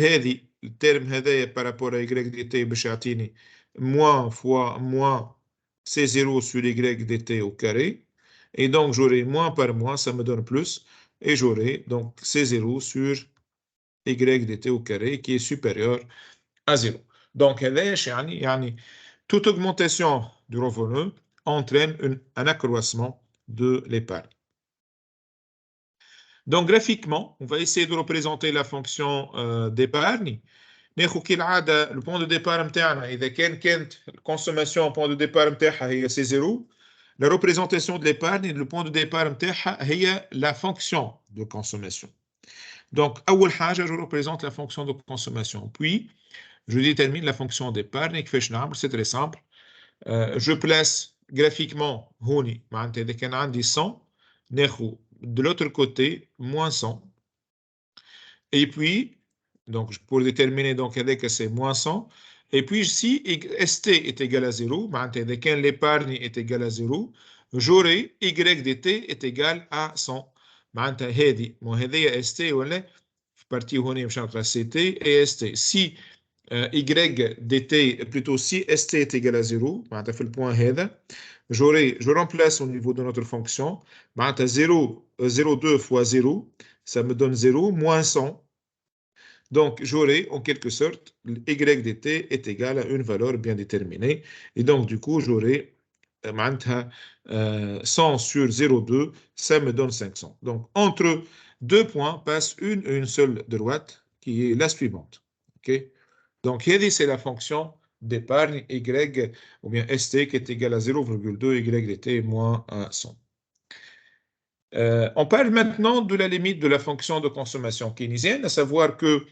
le terme par rapport à Y dt, je vais moins fois moins C0 sur Y dt au carré. Et donc, j'aurai moins par moins, ça me donne plus. Et j'aurai donc C0 sur Y dt au carré qui est supérieur à 0. Donc, toute augmentation du revenu entraîne un accroissement de l'épargne. Donc, graphiquement, on va essayer de représenter la fonction d'épargne. Le point de départ إذا كانت الconsommation point de départ هي C0. La représentation de l'épargne, le point de départ هي la fonction de consommation. Donc, أول حاجة, je représente la fonction de consommation. Puis, je détermine la fonction d'épargne. C'est très simple. Je place graphiquement هوني معناتها إذا كان عندي 100 ناخذ de l'autre côté moins 100. Et puis, donc pour déterminer donc avec c'est moins 100. Et puis si ST est égal à 0, معناتها quand l'épargne est égale à 0, j'aurai Y dt est égal à 100. معناتها هذه هذه ST ولا في partie هوني باش نلقى CT et ST. Si Y dt plutôt si ST est égal à 0, معناتها في البوان هذا, je remplace au niveau de notre fonction, 0,2 fois 0, ça me donne 0, moins 100. Donc, j'aurai en quelque sorte, Y dt est égal à une valeur bien déterminée. Et donc, du coup, j'aurai 100 sur 0,2, ça me donne 500. Donc, entre deux points passe une seule droite qui est la suivante. Okay? Donc, c'est la fonction d'épargne Y ou bien ST qui est égal à 0,2 Y dt moins 100. On parle maintenant de la limite de la fonction de consommation keynésienne, à savoir que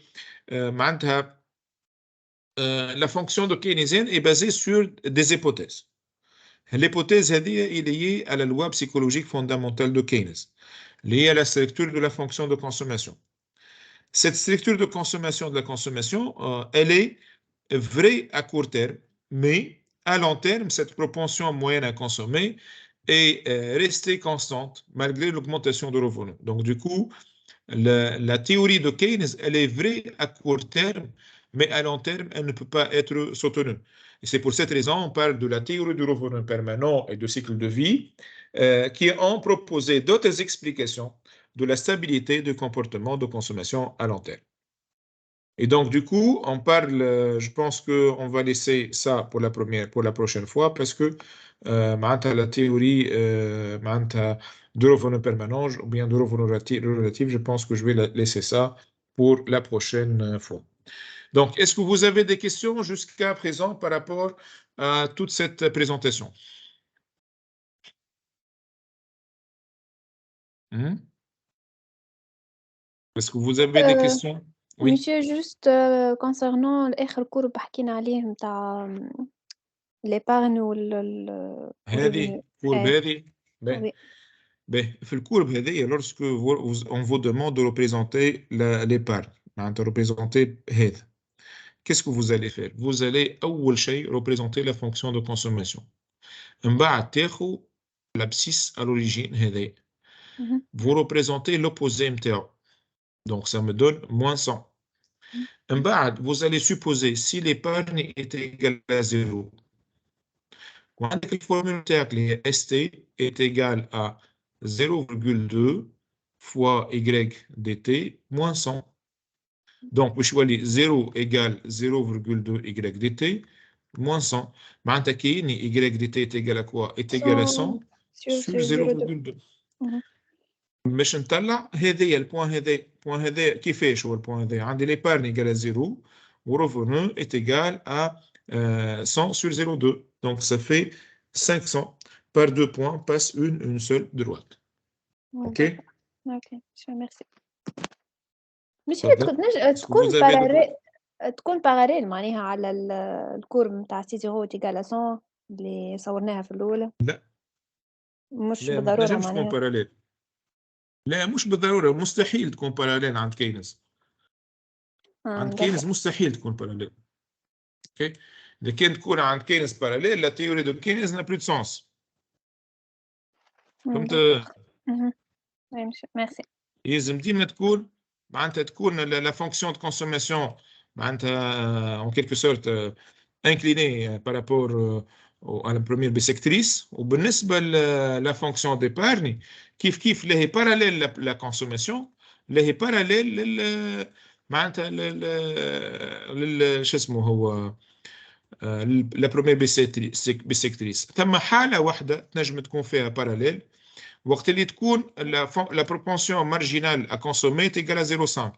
la fonction de keynésienne est basée sur des hypothèses. L'hypothèse est liée à la loi psychologique fondamentale de Keynes, liée à la structure de la fonction de consommation. Cette structure de consommation de la consommation, elle est vraie à court terme, mais à long terme, cette propension moyenne à consommer est restée constante malgré l'augmentation de revenus. Donc, du coup, La théorie de Keynes, elle est vraie à court terme, mais à long terme, elle ne peut pas être soutenue. Et c'est pour cette raison on parle de la théorie du revenu permanent et du cycle de vie, qui ont proposé d'autres explications de la stabilité du comportement de consommation à long terme. Et donc, du coup, on parle, je pense qu'on va laisser ça pour la prochaine fois, parce que la théorie de revenu permanent ou bien de revenu relatif, je pense que je vais laisser ça pour la prochaine fois. Donc, est-ce que vous avez des questions jusqu'à présent par rapport à toute cette présentation? Est-ce que vous avez des questions? Oui. Monsieur, juste concernant الآخر كورب حكينا عليه متاع l'épargne وال هذه courbe هذه oui. في الكورب هذه lorsque on vous demande de représenter l'épargne de représenter هذا qu'est-ce que vous allez faire? Vous allez أول شيء représenter la fonction de consommation من بعد تاخذ l'abscisse à l'origine هذه vous représentez l'opposé متاعو donc ça me donne moins 100 من بعد vous allez supposer si l'épargne est égale à 0 وعندك الفورمule نتاعك اللي هي ST est égale à 0,2 fois Y dt moins 100. Donc, باش يولي 0 égale 0,2 Y dt moins 100. معناتها كاين Y dt est égal à quoi? Est égal à 100 sur 0,2. باش نطلع هذايا البوان هذا كيفاش هو البوان هذا؟ عندي l'épargne égale à 0 و revenu est égal à 100 sur 0,2. Donc, ça fait 500 par 2 points passe une seule droite. OK? OK, merci. ماشي تكون باراليل معناها على الكورب نتاع سي 0 تيغال 100 اللي صورناها في الأولى. لا مش بالضرورة معناها. لا تكون باراليل. لا مش بالضرورة، مستحيل تكون باراليل عند كينز. عند كينز مستحيل تكون باراليل. اوكي اذا كانت تكون عند كينز باراليل لا تيوري دو كينز نا بلو دو سونس. فهمت؟ ميرسي. لازم ديما تكون معناتها تكون لا فونكسيون دو كونسوماسيون معناتها اون كيلكو سورت انكليني بارابور à la première bisectrice وبالنسبة la fonction d'épargne كيف لا هي parallèle la consommation لا هي parallèle معناتها شو اسمه هو la première bisectrice. ثم حالة واحدة تنجم تكون فيها parallèle وقت اللي تكون la propension marginale à consommer est égale à 0,5.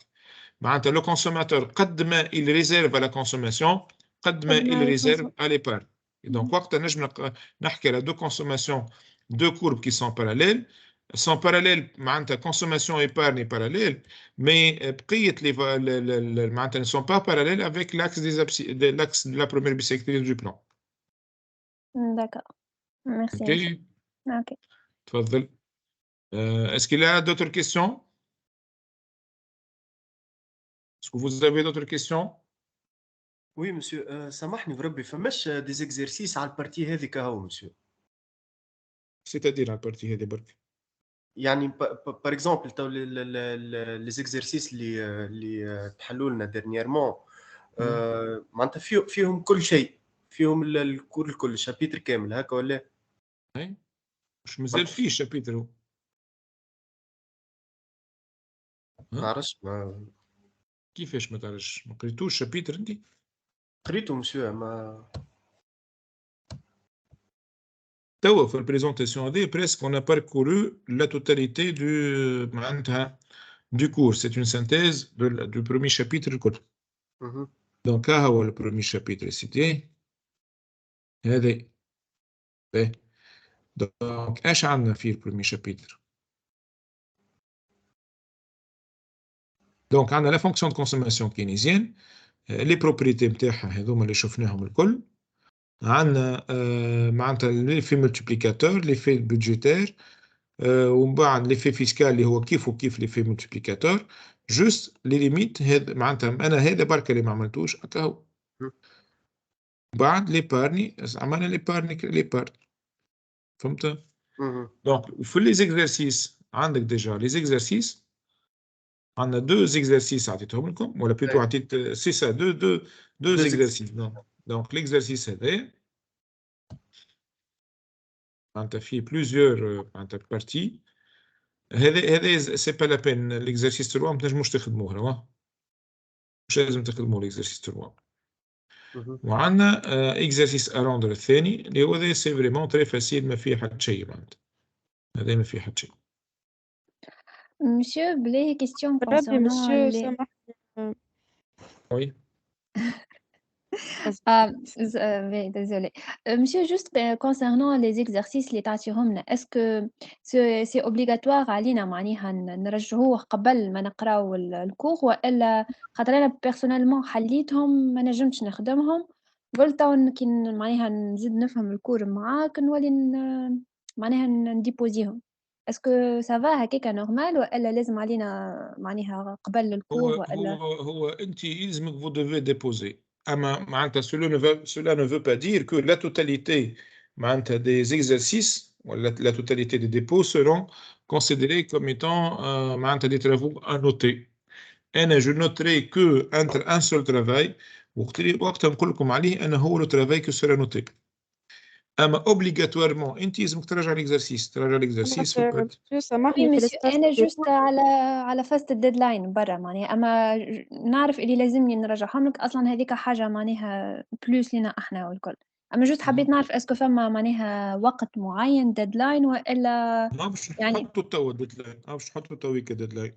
معناتها le consommateur قد ما il réserve à la consommation قد ما il réserve à l'épargne. Et donc, وقت نجم نحكي على deux consommations, deux courbes qui sont parallèles, معناتها consommation épargne parallèle, mais بقية معناتها ne sont pas parallèles avec l'axe l'axe de la première bisectrice du plan. D'accord. Merci. Ok. Ok. تفضل. Est-ce qu'il y a d'autres questions? Est-ce que vous avez d'autres questions? Oui, monsieur. سامحني بربي فماش des exercices على البارتي هذيك هاو monsieur. C'est-à-dire على البارتي هذه برك. يعني par exemple تو les exercices اللي تحلوا لنا dernièrement معناتها فيهم كل شيء فيهم الكور الكل شابيتر كامل هكا ولا؟ اي مش مازال فيه شابيتر هو. ما نعرفش كيفاش ما تعرفش؟ ما قريتوش شابيتر انت؟ قريته مسيو ما توا في البريزونتاسيون هذه presque on a parcouru la totalité du cours. C'est une synthèse du premier chapitre الكل. Donc ها هو le premier chapitre cité. هذا donc ايش عندنا في البريمي chapitre؟ donc عندنا la fonction de consommation keynésienne les propriétés نتاعها هذوما اللي شفناهم الكل. عندنا معناتها l'effet multiplicateur l'effet budgétaire ومن بعد l'effet fiscal اللي هو كيف l'effet multiplicateur juste les limites هذا معناتها انا هذا برك اللي ما عملتوش هكا هو. بعد l'épargne عملنا l'épargne فهمت؟ donc في les exercices عندك déjà les exercices On a deux exercices à titre ou plutôt à titre, c'est ça, deux exercices. Donc, l'exercice est on a fait plusieurs parties. C'est pas la peine. L'exercice 3 ما تنجموش تخدموه مش لازم تخدموا l'exercice 3. وعندنا exercice أراوند الثاني اللي هو ده سي فريمون تري فاسيل ما فيه حد شيء معناتها. هذا ما فيه حد شيء. Monsieur, بلي question ربي concernant مسيو les... سامحني. Oui. Oui, désolée. Monsieur, juste concernant les exercices اللي تعطيهمنا, est-ce que c'est obligatoire علينا معناها نرجعوه قبل ما نقراو الكور وإلا خاطر أنا personnellement حليتهم ما نجمتش نخدمهم قلت كي معناها نزيد نفهم الكور معاك نولي معناها نديبوزيهم. est-ce que ça va هكاكا نورمال وإلا لازم علينا معناها قبل الكور وإلا هو أنت يلزمك vous devez déposer. معناتها cela ne veut pas dire que la totalité معناتها des exercices ou la totalité des dépôts seront considérés comme étant معناتها des travaux à noter. je noterai que entre un seul travail وقتها نقول لكم عليه أنا هو le travail que sera noté. أما obligatoirement أنت لازمك تراجع l'exercice سامحني oui في monsieur أنا جوست على فاست الديدلاين برا معناها أما نعرف اللي لازمني نرجعهم لك أصلا هذيك حاجة معناها بلوس لنا إحنا والكل أما جوست حبيت نعرف اسكو فما معناها وقت معين ديدلاين وإلا باش يعني نحطوا توا ديدلاين باش نحطوا توا كديدلاين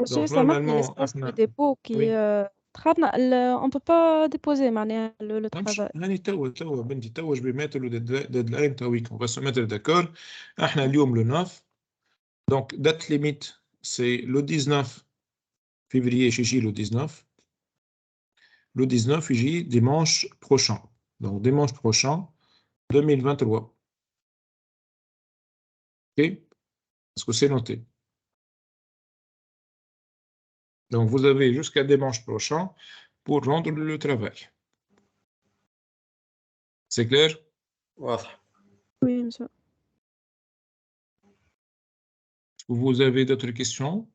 مسيو دونك سامحني نورمالمون l'espace احنا de dépôt qui دخلنا on peut pas déposer معناها le travail. هاني توا بنتي توا جو ميتر لو ديدلاين تويك اون va se mettre d'accord. احنا اليوم لو 9 دونك دات ليميت سي لو 19 février يجي لو 19 le 19 يجي dimanche prochain. Donc dimanche prochain 2023. OK? Est-ce que c'est noté? Donc vous avez jusqu'à dimanche prochain pour rendre le travail. C'est clair? واضح. Oui, monsieur. Vous avez d'autres questions?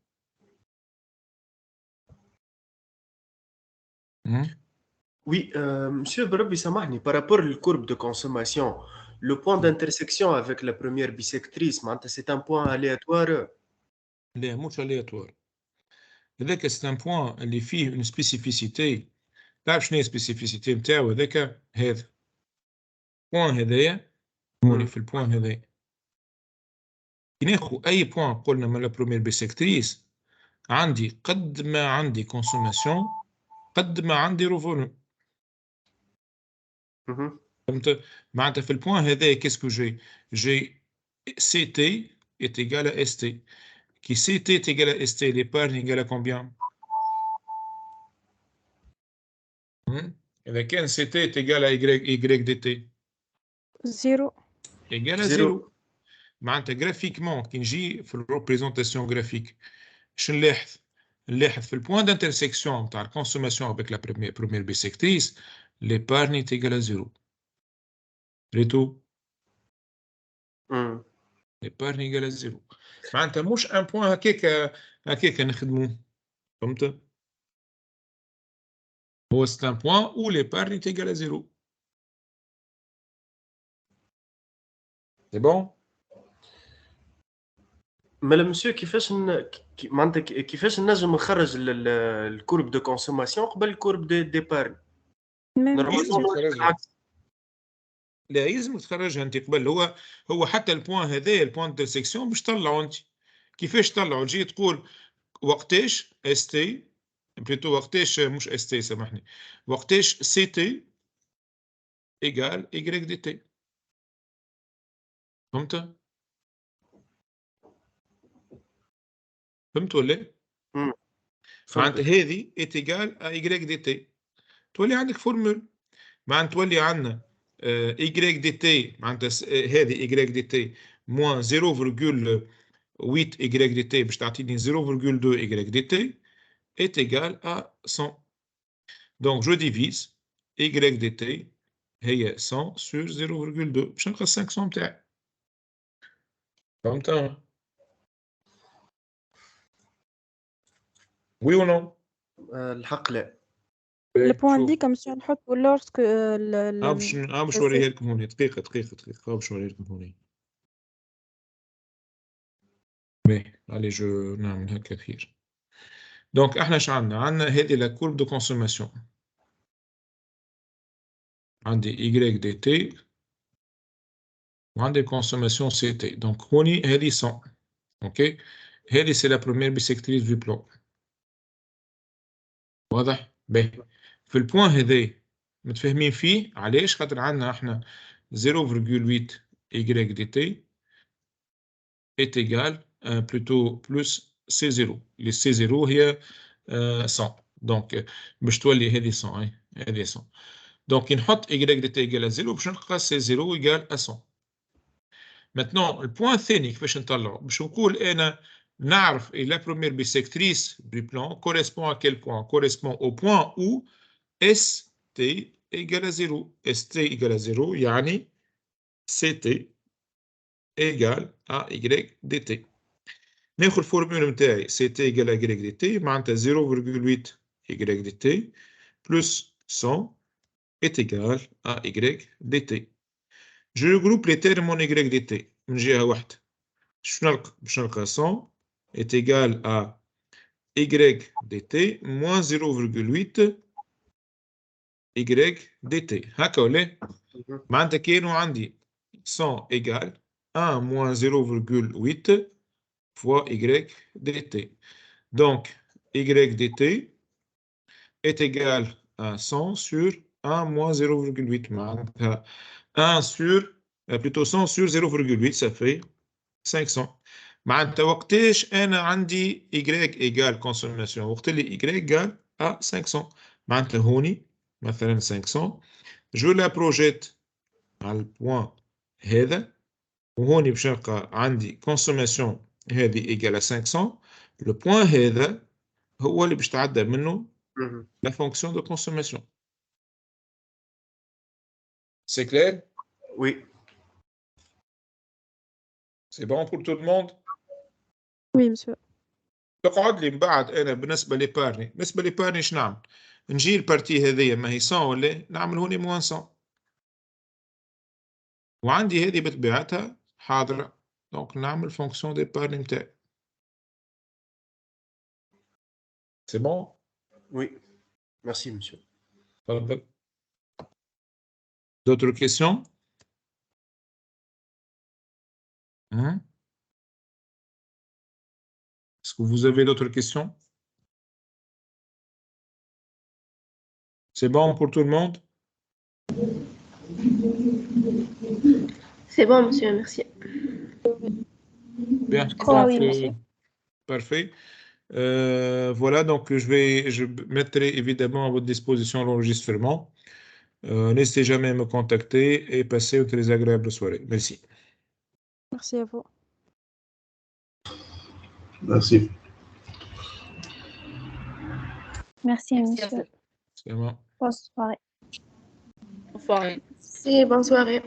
Oui, monsieur بربي سامحني par rapport au courbe de consommation, le point d'intersection avec la première bisectrice, c'est un point aléatoire. لا مش aléatoire. هذاك c'est un point اللي فيه une spécificité. تعرف شنو هي السبيسيفيسيتي نتاعو هذاك هذا. البوان هذايا هوني في البوان هذايا. كي ناخذ أي بوان قلنا من لا بروميير بيسكتريس عندي قد ما عندي كونسوماسيون قد ما عندي روفونو. فهمت؟ معناتها في البوان هذايا كيسكو جي سي تي est égal à ST. Qui CT est égal à ST, l'épargne est égale à combien? إذا كان CT est égal à Y dt. 0. Égal à 0. معناتها graphiquement كي نجي في الريبريزونتاسيون graphique شنو نلاحظ في البوان d'intersection نتاع الكونسوماسيون avec la première bisectrice l'épargne est égale à 0. ريتو l'épargne est égale à 0. معناتها مش ان بوان هكاك نخدموه. فهمت؟ هو c'est un point où l'épargne est égale à 0. C'est bon? مالا مسيو كيفاش نجم نخرج الكورب دو كونسوماسيون قبل الكورب ديبارن؟ لا يلزمك تخرجها انت قبل. هو حتى البوان هذايا البوان دو سيكسيون باش تطلعوا انت. كيفاش تطلعوا؟ تجي تقول وقتاش اس تي بليتو وقتاش مش اس تي سامحني وقتاش سي تي ايجال ايغريك دي تي. فهمت ولا؟ معناتها هذه ايجال ايغريك دي تي تولي عندك فورمول. معناتها تولي عندنا y dt معناتها هذه y dt moins 0,8 y dt باش تعطيني 0,2 y dt est égal à 100. Donc je divise y dt هي 100 sur 0,2 باش نلقى 500 نتاعي. فهمت؟ Oui ou non? الحق لا. البوان دي كمسيو نحطو لورسك باش نوريها لكم هوني. دقيقة باش نوريها لكم هوني. allez je نعمل هكا خير. دونك احنا اش عندنا هذه لا كورب دو كونسوماسيون. عندي y dt وعندي consommation ct. دونك هوني هذه 100. اوكي هذه سي لا بروميير بيسيكتريس دو بلان. واضح؟ باهي في البوان هذا متفاهمين فيه. علاش؟ خاطر عندنا احنا 0,8 y dt est égal plutôt plus C0. les C0 هي 100. دونك باش تولي هذه 100 هذه 100. دونك كي نحط y dt égal à 0 باش نلقى C0 égal à 100. Maintenant البوان الثاني كيفاش نطلعو؟ باش نقول انا نعرف la première bisectrice du plan correspond à quel point? Correspond au point où ST égale à 0. ST égale à 0 يعني CT égale à Y dt. ناخذ الفورمول نتاعي CT égale à Y dt معناتها 0,8 Y dt plus 100 est égal à Y dt. Je regroupe les termes en Y dt من جهة واحدة. شنو نلقى؟ باش نلقى 100 est égal à Y dt moins 0,8 Y dt. هكا ولا؟ معناتها كانوا عندي 100 égale 1 moins 0,8 fois Y dt. Donc, Y dt est égal à 100 sur 1 moins 0,8. معناتها 1 sur, plutôt 100 sur 0,8 ça fait 500. معناتها وقتاش انا عندي y égale consommation وقت اللي y égale à 500. معناتها هوني مثلا 500 جو لا بروجيت على البوان هذا وهوني باش نلقى عندي consommation هذه égale à 500. لو بوان هذا هو اللي باش تعدى منه la fonction de consommation. C'est clair? Oui. C'est bon pour tout le monde? Oui monsieur. تقعد لي من بعد انا بالنسبه لبارني ايش نعمل؟ نجي البارتي هذيا ما هي 100 ولا نعمل هوني موان 100 وعندي هذه بطبيعتها حاضره. دونك نعمل فونكسيون دي بارني نتاعي. سي بون؟ Oui. Merci monsieur. تفضل. D'autres questions? Est-ce que vous avez d'autres questions? C'est bon pour tout le monde? C'est bon, monsieur, merci. Bien. Oui, monsieur. Parfait. Voilà, donc je mettrai évidemment à votre disposition l'enregistrement. N'hésitez jamais à me contacter et passez une très agréable soirée. Merci. Merci à vous. Merci. Merci, monsieur. C'est bon. Bonne soirée. Bonne soirée.